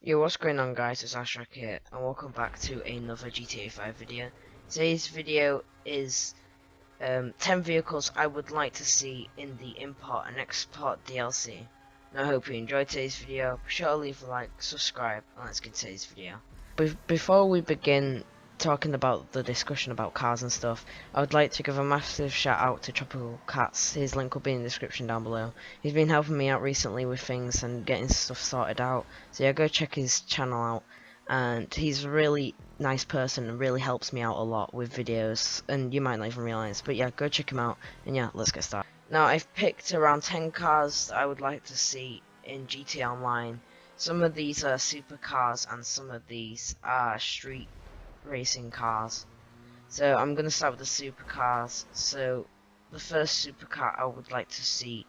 Yo, what's going on guys, it's Astrac here, and welcome back to another GTA 5 video. Today's video is 10 vehicles I would like to see in the import and export DLC. And I hope you enjoyed today's video. Be sure to leave a like, subscribe, and let's get to today's video. Before we begin talking about the discussion about cars and stuff, I would like to give a massive shout out to Tropical Cats. His link will be in the description down below. He's been helping me out recently with things and getting stuff sorted out, so yeah, go check his channel out. And he's a really nice person and really helps me out a lot with videos, and you might not even realise, but yeah, go check him out, and yeah, let's get started. Now, I've picked around 10 cars that I would like to see in GTA Online. Some of these are supercars and some of these are street racing cars. So I'm going to start with the supercars. So the first supercar I would like to see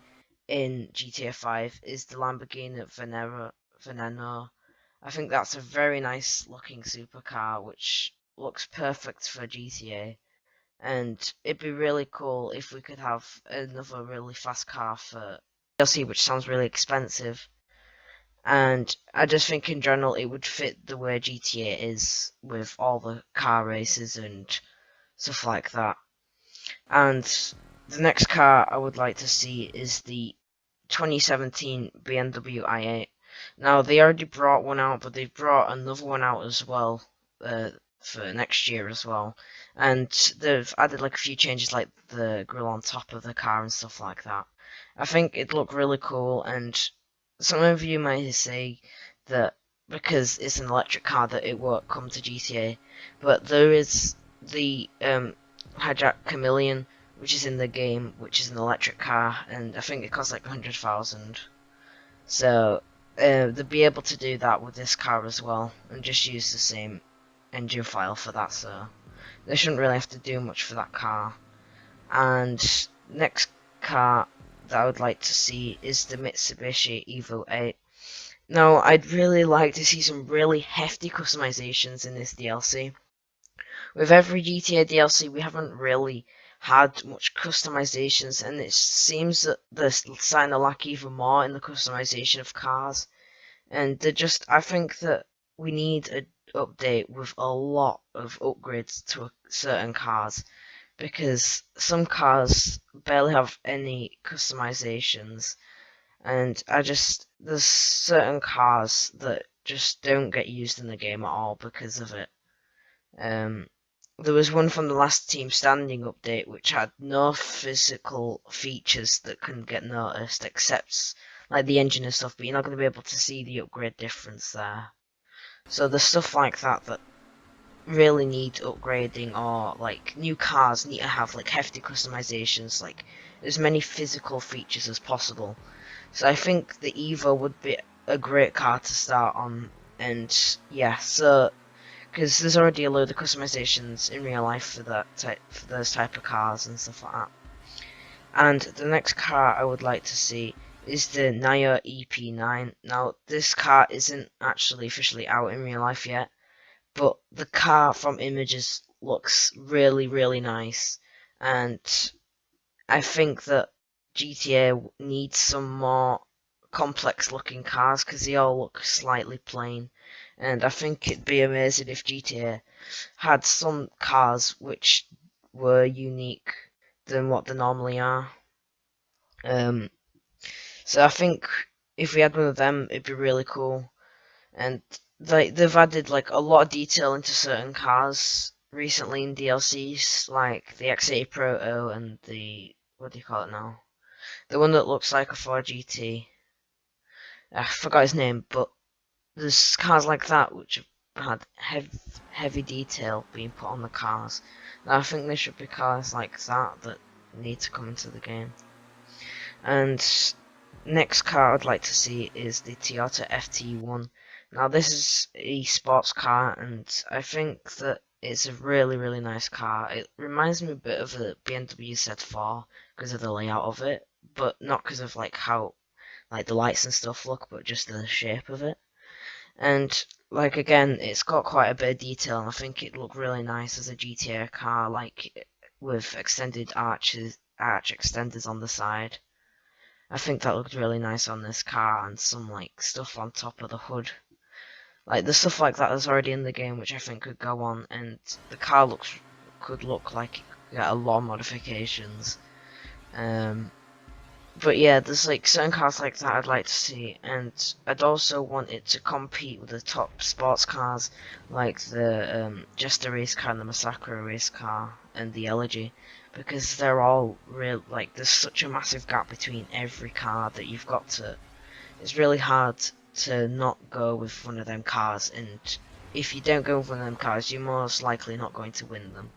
in GTA 5 is the Lamborghini Veneno. I think that's a very nice looking supercar which looks perfect for GTA. And it'd be really cool if we could have another really fast car for DLC, which sounds really expensive. And I just think in general it would fit the way GTA is with all the car races and stuff like that. And the next car I would like to see is the 2017 BMW i8. Now they already brought one out, but they've brought another one out as well for next year as well. And they've added like a few changes, like the grille on top of the car and stuff like that. I think it'd look really cool, and some of you might say that because it's an electric car that it won't come to GTA, but there is the Hijack Chameleon, which is in the game, which is an electric car, and I think it costs like 100,000. So they'll be able to do that with this car as well, and just use the same engine file for that, so they shouldn't really have to do much for that car. And next car that I would like to see is the Mitsubishi Evo 8. Now, I'd really like to see some really hefty customizations in this DLC. With every GTA DLC, we haven't really had much customizations, and it seems that they're starting to lack even more in the customization of cars. And I think that we need an update with a lot of upgrades to certain cars, because some cars barely have any customizations, and there's certain cars that just don't get used in the game at all because of it. There was one from the last Team Standing update which had no physical features that can get noticed except like the engine and stuff, but you're not going to be able to see the upgrade difference there. So there's stuff like that that really need upgrading, or like new cars need to have like hefty customizations, like as many physical features as possible. So I think the Evo would be a great car to start on, and yeah, so because there's already a load of customizations in real life for those type of cars and stuff like that. And the next car I would like to see is the Nile EP9. Now this car isn't actually officially out in real life yet, but the car from images looks really, really nice, and I think that GTA needs some more complex looking cars because they all look slightly plain, and I think it'd be amazing if GTA had some cars which were unique than what they normally are. So I think if we had one of them, it'd be really cool. And they've added like a lot of detail into certain cars recently in DLCs, like the X80 Proto and the, what do you call it now? The one that looks like a 4GT. I forgot his name, but there's cars like that which have had heavy detail being put on the cars. And I think there should be cars like that need to come into the game. And next car I'd like to see is the Toyota FT1. Now this is a sports car, and I think that it's a really, really nice car. It reminds me a bit of a BMW Z4 because of the layout of it, but not because of like how like the lights and stuff look, but just the shape of it. And like again, it's got quite a bit of detail, and I think it'd look really nice as a GTA car, like with extended arch extenders on the side. I think that looked really nice on this car, and some like stuff on top of the hood. Like the stuff like that is already in the game, which I think could go on, and the car could look like it could get a lot of modifications. But yeah, there's like certain cars like that I'd like to see, and I'd also want it to compete with the top sports cars, like the Jester race car and the Massacre race car and the Elegy, because they're all real. Like there's such a massive gap between every car that you've got to. It's really hard to not go with one of them cars, and if you don't go with one of them cars, you're most likely not going to win them.